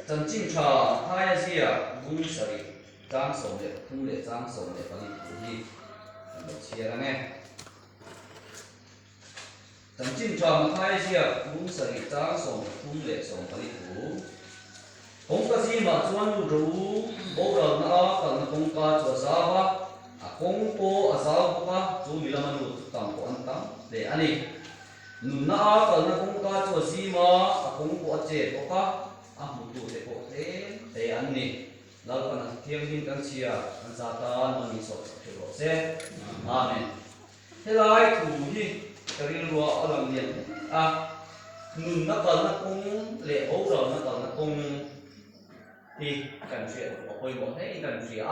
chân chim trà hai gì à bung sari trang sầu lệ thung lệ trang sầu lệ bali gì một chia ra nghe chân chim trà hai gì à bung sari trang sầu thung lệ sầu bali không có gì mà chuan rú bố đầu nó cần không có cho sao á không có sao có chú mình làm ăn tầm của anh tắm để anh đi nó cần không có cho gì mà không có chế có một tu để có thế anh đi lâu còn thiêng liêng căn chia anh sa ta nó mình sốt thì có sẽ amen thế lại thủ đi cái lúa ở làm liền nó cần nó cũng lệ bố rồi nó cần nó cũng thì cần chuyện của tôi một thế cần chuyện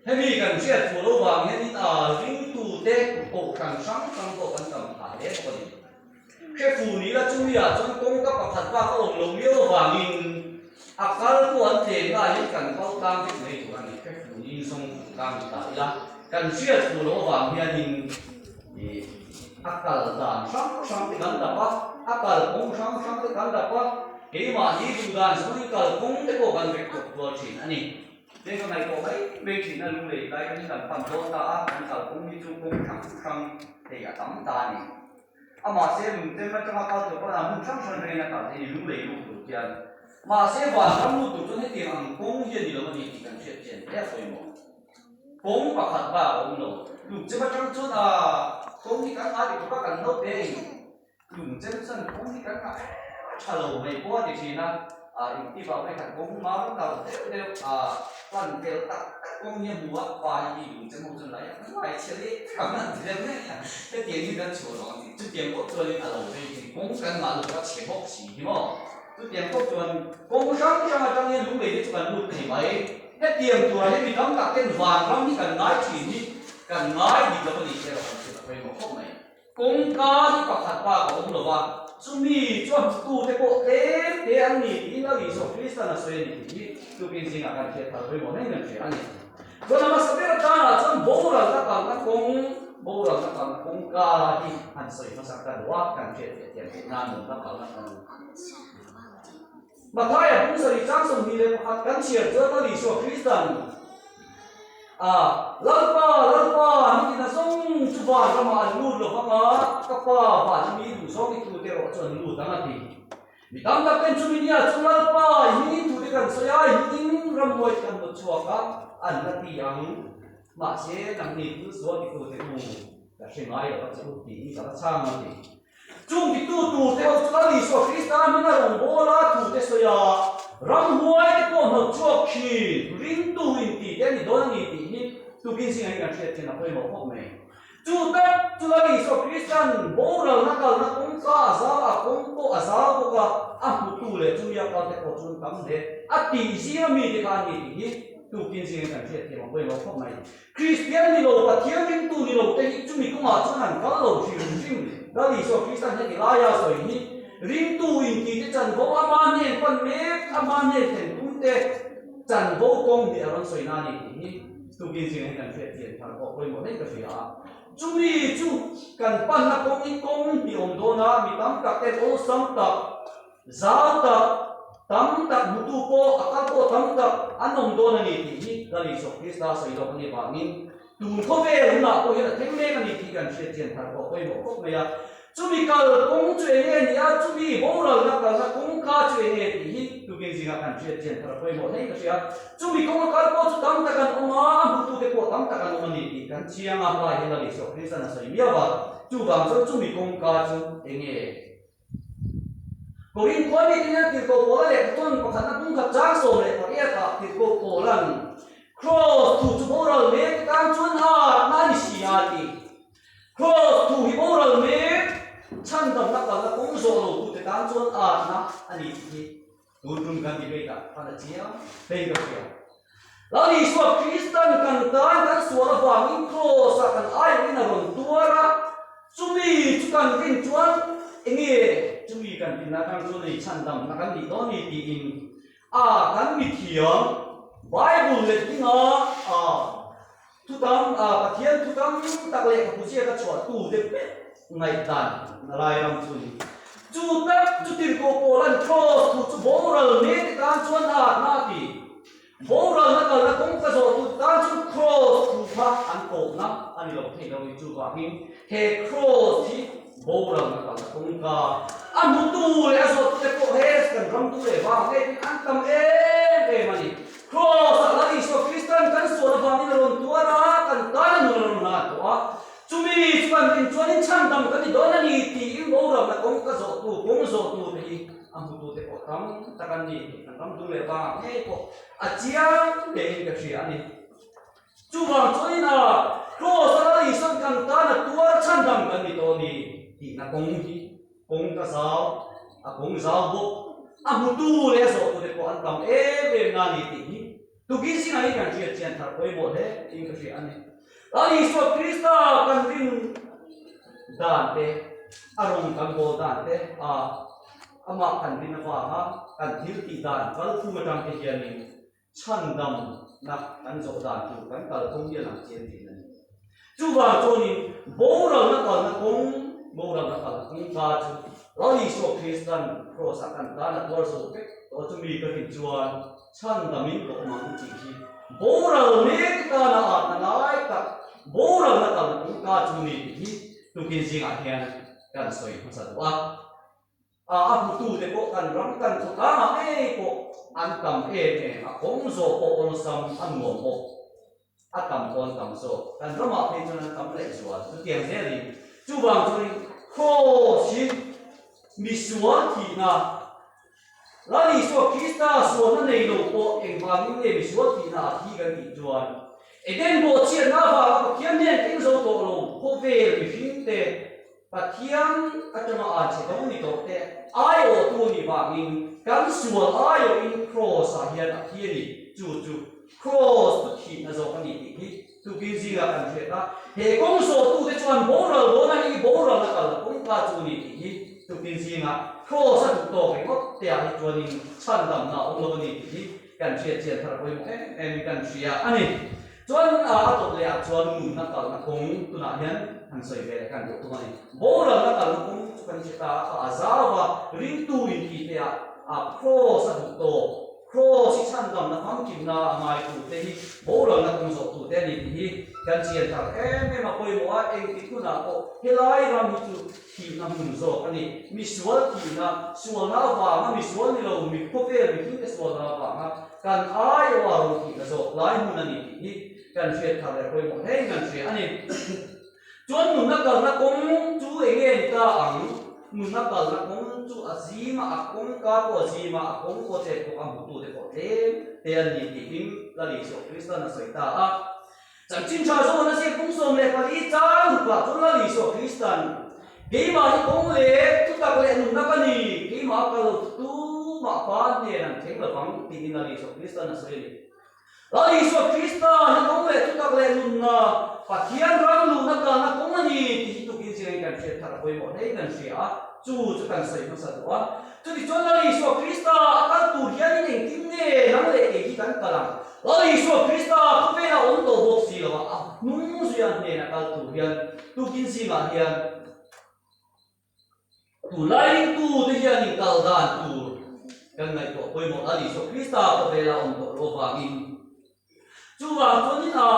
thế vì cần chuyện của lô vàng hiện riêng tu tết của càng sáng càng của anh tầm thả đấy có gì cái phụ nữ là chúng ta trong công các bậc thật ra có một lồng liêu và nhìn cái của anh thì là những cần bao cam cái này của anh cái phụ nữ xong cam tại là cần chuyện của lô vàng hiện nhìn thì cái là sáng sáng thì gần đập cái cũng sáng sáng thì gần đập cái mà đi du đàn sống như cờ cũng cái bộ phận việc của vừa chỉ anh nhỉ nên cái này có cái bên chỉ là luôn để đây cái sản phẩm của ta anh cờ cũng đi chung cũng thẳng thẳng thì cả tấm ta nhỉ mà sẽ dùng thêm cái trong cao được có là muốn sáng sáng này là cả thì luôn để luôn được tiền mà sẽ vào trong luôn được cho hết tiền hàng cũng hiện gì đó thì cần chuyện tiền thế rồi mà cũng và thật và ông nội dùng chứ mà trong chỗ là cũng thì các ai thì có cần nốt đây dùng chân sân cũng thì các ai hello này có thì gì na đi vào cái thằng cũng máu đầu đều còn đều tập công như bùa và gì dùng chân một chân lại phải chơi đi cảm ơn thì đấy cái tiền như cái chỗ đó thì chút tiền có chơi hello đây thì cũng cần là được các chế bốc xí mà chút tiền có chuẩn cũng sáng trong trong những lúc này chỉ cần một thì mấy cái tiền tuổi hay bị đóng cả cái vàng lắm cần nói chỉ đi cần nói gì đó thì sẽ là phải một khúc này cũng có những quả thật và cũng được vào chúng mi cho tu thế bộ thế anh nhỉ nó lý do Christ là soi nhỉ tu kinh sinh akan thiệt thật với một này là chuyện anh nhỉ rồi mà sắp tới là trong bố là các bạn cũng cả đi anh soi nó sắp tới đó cần chuyện tiền Việt Nam mình các bạn mà thay à cũng soi trang sông đi lên cần chuyện cho nó lý do Christ lần qua mình là xong chụp vào cho mà anh lùn được không á các và chúng mình đủ số cái tụi cái rồi chuẩn lùn tăng đi vì tăng các cái chúng mình nha chúng lần qua những tụi cái cần soi ai những râm môi cần một chuột á anh là tiếng mà sẽ nằm đi cứ số cái tụi cái mù là xem ai ở chỗ tí sao sang mà thì chúng thì tụi theo chúng ta đi số Christ mình là đồng bộ là tụi cái soi ram huai cái con hợp chuột khi rin tu hình tí cái này đó là gì tí tu kinh sinh anh chuyện trên là hơi một hộp này chúng ta đi số Christian bố rồi nó cũng có sao cũng có sao cũng có một tu lệ chúng ta có thể có chúng tâm để tí gì mà mình thì cái gì thì tu kinh sinh anh chuyện trên là hơi một hộp này Christian đi lâu và thiên linh tu đi lâu thì chúng mình cũng mà chúng hẳn có lâu chịu đó đi số Christian thì lại là rồi nhỉ rin tu hình tí cái chân vô aman hen con mẹ aman hen thì cũng thế chân vô công thì ở soi na thì tu kinh sinh anh chuyện tiền thằng họ quên một hết cái gì à chúng mi chúng cần pan na công thì ông đó na mi tam các cái ô sam tập giáo tập tam tập mutu po akal po tam tập anh ông đó na thì đó là số Christ đã soi đó cái này mình tu không về lúc nào có hiện là thêm mấy cái này thì cần chuyện tiền thằng họ quên một khúc này à chúng mi cần công chuyện này nhá chúng mi bố rồi là công ca chuyện này thì tu kinh sinh anh chuyện tiền thằng quên một hết cái gì à chúng mi công ca có chút tam ta cần ông mà tu cái có tam ta cần ông này thì cần chiang à lại hiện là lý do Christ là soi miêu và chú bằng cho chúng mi công ca chú nghe Korin ko ni tina ti ko ko le ton ko khana tung khap chang so le ko ya ka ti ko lan cross tu chu moral me kan chun ha na ni si ya ti cross tu hi moral me chan dam na ka la kong so lo tu te kan chun na ani ti tu tum kan ti be ka pa na chia be ka ya la ni so Christian kan so la wa min cross kan ai ni na ron tuara chumi chu kan rin chuan enge chúng mình cần tìm ra các chỗ này chăn đầm là các vị đó này thì in các vị thiền Bible lệ tiếng thu tâm thiên thu tâm đặc lệ của chia các chỗ tu để ngày đàn lại làm chuyện chú tập chú tìm cô lần cross chú boral ne tan chuan a na ti boral na kal na kong ka zo tu tan chu cross tu pha an ko na ani lo thei lo chu ba hin he cross hi boral na kal na kong ka an mu tu le zo te ko he kan ram tu le ba he an tam e mani cross la ni so Christian kan so na ba ni ron tu ara kan tan nu na to a chumi chuan tin chuan in cham dam kan ni don ani ti in boral na kong ka zo tu kong zo tu hi am tu te ko tam takan ni tam tu le ba he ko achia le in ka shi ani chu ba choi na cross ala i san kan ta na tua chan dam kan ni to ni ti na kong hi kong ka sao a kong sao bo am tu le so tu te ko an tam e be na ni ti hi tu gi si na ni kan chi chen thar koi mo he in ka shi ani ali so krista kan rin dan te arong kan bo dan te a ama kan rin na wa ha kan thil ti dan kal fu ma tang te hian ni chan dam na kan zo dan tu kan kal thong hian ang chen ti na chu ba cho ni bo ra na kal na kong bo ra na kal kong ka chu ali so Christian cross akan ta na tor so pe to chu mi ka tin chuan chan dam in ko ma ti hi bo ra ne ka na a na lai ka bo ra na kal kong ka chu ni hi tu kin jing a hian kan soi ma sa wa a tu te ko kan ram kan so ka ma e ko an tam e ne a kong zo ko on sam an mo mo a tam kon tam so kan rama pe chon tam le so tu tiang ze li chu bang chu ni kho shi mi suan thi na la ni so krista so na nei lo ko eng ba ni ne mi suan thi na thi kan ti chuan e den bo chian na ba ko kiam ne ting zo to lo ko ve mi fin te pathiam atama a che do ni to te ai o tu ni ba min kan sual ai o in cross a hian a hi ni chu cross tu thi na zo kan ni ti tu ki ji ga kan che ta he kong so tu te chuan boral do na ni boral na kal kong ka chu ni ti tu ki ji nga cross a tu to ke ko te a hi chuan in chan dam na ong lo ni ti kan che che thar koi mo em kan sia ani chuan a to le a chuan mu na kal na kong tu na hian han soi ve kan do tu ni boral na kal kong chu kan che ta a zawa ring tu ni ti te a cross a tu to cross si chan dam na phang kim na ngai tu te hi boral na kong zo tu te ni hi kan chian thar em ma koi mo a eng ti tu na ko helai ram hi tu thi na mun zo ani mi sual thi na sual na wa ma mi sual ni lo mi ko pe mi ki sual na wa ma kan ai wa ro thi na zo lai mun ani hi kan chian thar le koi mo he kan chian ani chuan mun na kal na kong chu enge ni ta ang mun na kal na kong chu azima a kong ka ko azima a kong ko che ko am tu de ko te an ni ti him la li so krista na soi ta a chang chin cha zo na se kong som le pa li cha hu pa chu la li so kristan ke ma hi kong le tu ta ko le nun na ka ni ke ma ka lo tu ma pa ne nan theng la bang ti ni la li so krista na soi le la li so krista hi kong le tu ta ko le nun na pathian ram lu na ka na kong ani ti tu ki ji kan che thar koi mo nei kan sia chu kan sai ma sa wa tu di chon la li so krista akal tu hian ni eng tim ne nang le ke ki kan kala la li so krista tu ve na on do bo si lo a nu zian ne na kal tu hian tu kin si ma hian tu lai tu de hian ni kal dan tu kan ngai ko koi mo la li so krista ko ve la on do ro ba in chu wa chon ni na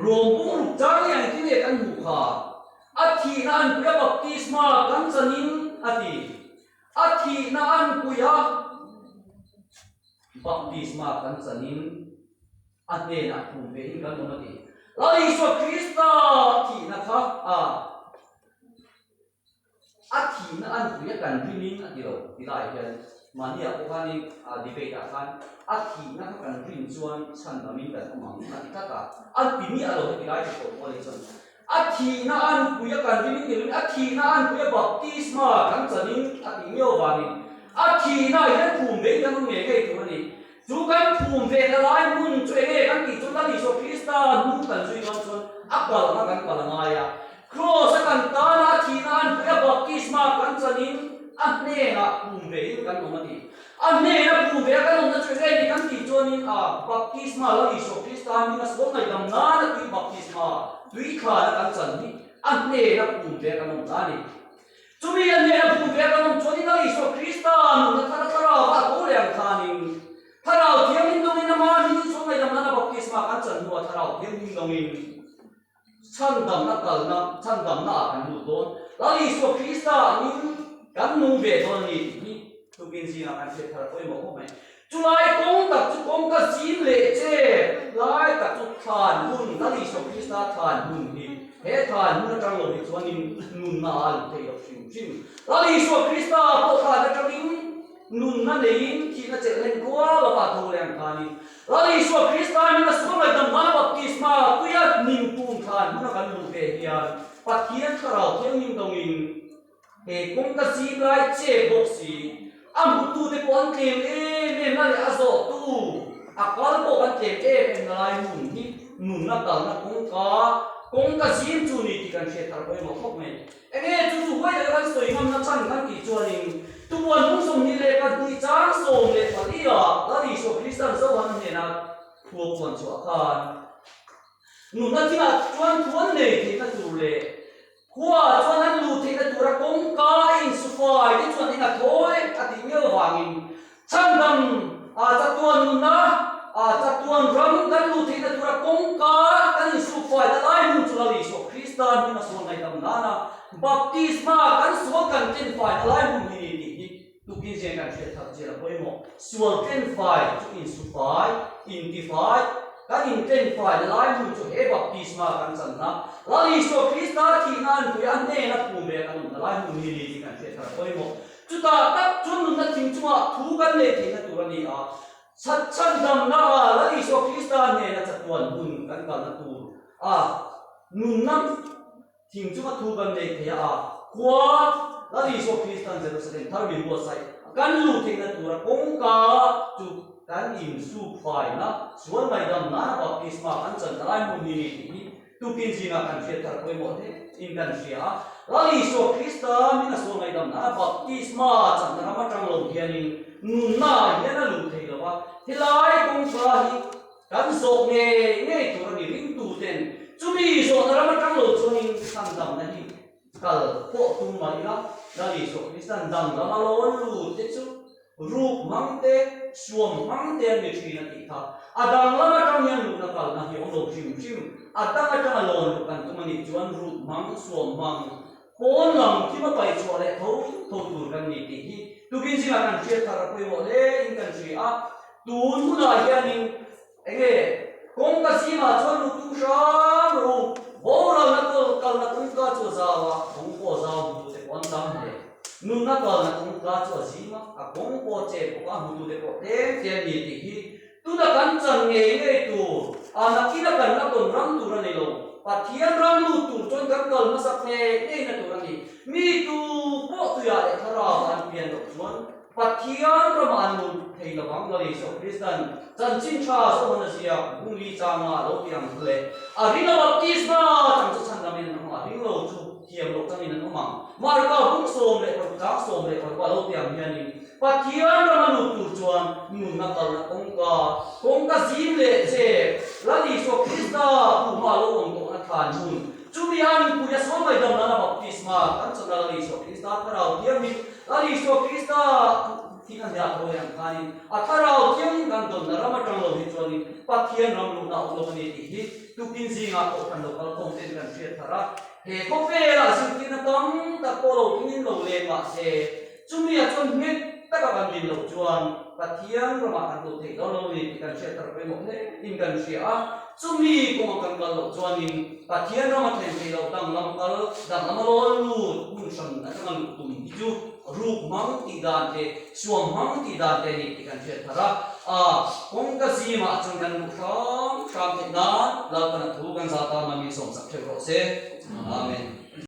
rong bung luk chang yang ti le kan mu kha a thi na an puya baptisma kan chanin ati a thi na an puya baptisma kan chanin ate na pu ve hi kan no ti la iso krista thi na kha a thi na an puya kan rinin ati lo ti lai hian mania ko kani debate a kan a thi na kan rin chuan chan na min kan amang ati ka ta an pini alo ti lai ko ko le chon a thi na an puya kan rin ni a thi na an puya baptisma kan chanin ati myo ba ni a thi na hian phum ve kan me ke tu ni chu kan phum ve la lai mun chu e kan ti chu la ni so krista nu kan zui non chon akal na kan kala nga ya cross kan ta na thi na an puya baptisma kan chanin anne na phum ve kan no ni anne na phum ve kan no chu e ni kan ti chonin baptisma la ni so krista ni na so ngai dam na na ti baptisma tui kha na kan chan ni anne na phum ve kan no ta ni chumi anne na phum ve kan no choni na ni so krista nu na thara thara ba ko le chan dam na kal na chan dam na kan lu don lali so Krista nin kan nu ve don ni tu bin ji na kan se thar koi mo ko mai chulai kong tak chu kong ka jin le che lai tak chu than hun lali so Krista than hun ni he than mun tang lo ni chuan in nun na al thei lo sim lali so Krista po tha na tang in nun na lein ki na che len kwa la pa tho leng khani lali so Krista ni na so mai dam na baptisma tuya nim tum khan mun kan lu ve hian pathian tharau thiang nim dong in he kong ka si lai che bok si am tu te pon kem e na le azo tu akal po kan kem e lai mun ni nun na kal na kong ka sim chu ni ti kan che tar koi mo khok me enge chu hoi la kan soi ngam na chan kan ki chuanin tu bon mung som ni le ka ti chang som le pa li la li so Kristan so han ne na thuo chuan chu khan nun na ti na chuan thuan ne ti na tu le kwa chuan an lu ti na tu ra kong ka in su fai ti chuan ina thoi a ti ngel wangin chan dam a cha tuan nun na Tatuan ram kan lu thei na tura kong ka kan su fai da lai mun chula li so Kristan ni na so ngai dam nana baptisma kan so kan ten fai da lai mun ni tu kin je kan che thak je la poi mo sual ten fai tu in su fai in ti fai kan in ten fai da lai mun chu he baptisma kan san na la li so Kristan ki nan ku ya ne na pu me kan da lai mun ni kan che thak poi mo chu ta tak chun na ting chuma thu kan le thei na tura ni Satchan dam na lali so Kristan ne na chatuan hun kan kal na tu nun nam thing chu ma thu ban le thea kwa lali so Kristan Jerusalem thar bin bo sai kan lu thing na tu ra kong ka chu kan in su phai na suan mai dam na baptisma kan chan lai mun ni tu kin ji na kan che thar koi mo the in kan sia lali so Kristan ni na so mai dam na baptisma chan na ma tang lo hianin nun na hian a lu thei lo wa hilai kong sa hi kan so nge tu ni ring tu ten chumi so na ma tang lo chunin sang dam na hi kal po tum mai la lali so Kristan dam la ma lo lu te chu rup mang te suam mang te ni thi na ti tha adang la ma tang yan lu na kal na hi ong lo sim adang a tang lo lu kan tu mani chuan rup mang suam mang pon lam ki ma pai chu le tho tur kan ni ti hi tu kin sing akan che thar poi mo le in kan si tun mu na hianin enge kong ka si ma chuan lu tu sham ru bo ra na kal na kong ka chu zawa kong po zaw bu te pon dam le nun na kal na kong ka chu si ma kong po che ko ka hu tu de ko te ni ti hi tu da kan chan nge tu na ki na kan na ton ram tu ra nei lo pathian ram lu tu chon kan kal ma sak ne na tu ra ni mi tu po tu ya le thara an pian do chuan pathian ram an lu thei la wang la so Kristan chan chin cha so na sia bung li cha ma lo tiang le ring baptisma chang chu chan da men na ring lo chu thiam lo chang in na ma mar ka bung som le ko ta som le ko lo tiang hian ni pathian ram an lu tu chuan nun na kal na kong ka sim le che la li so Kristan pu ma lo ong to na than hun chumi an pu ya so mai dam na baptisma kan chang la li so Kristan tharau tiam ni la li so Kristan Tinan dia ko yang kani atharau tiang kan don na rama tang lo hi chuani pathian ram lu na lo ni ti hi tu kin zinga ko kan lo kal kong ten kan che thara he ko fe la sim tin na tam ta ko lo tin lo le ma se chumi a chon me ta ka ban din lo chuan pathian ram kan lo te lo ni kan che thar pe mo ne in kan sia chumi ko kan kal lo chuan in pathian ram ten te lo tang lam kal dang lam lo lu mun san na kan lu tum hi ju rup mang ti dan te suam mang ti dan te ni ti kan che thara kong ka si ma chang kan kham te na la kan thu kan sa ta ma mi som sak the ro se amen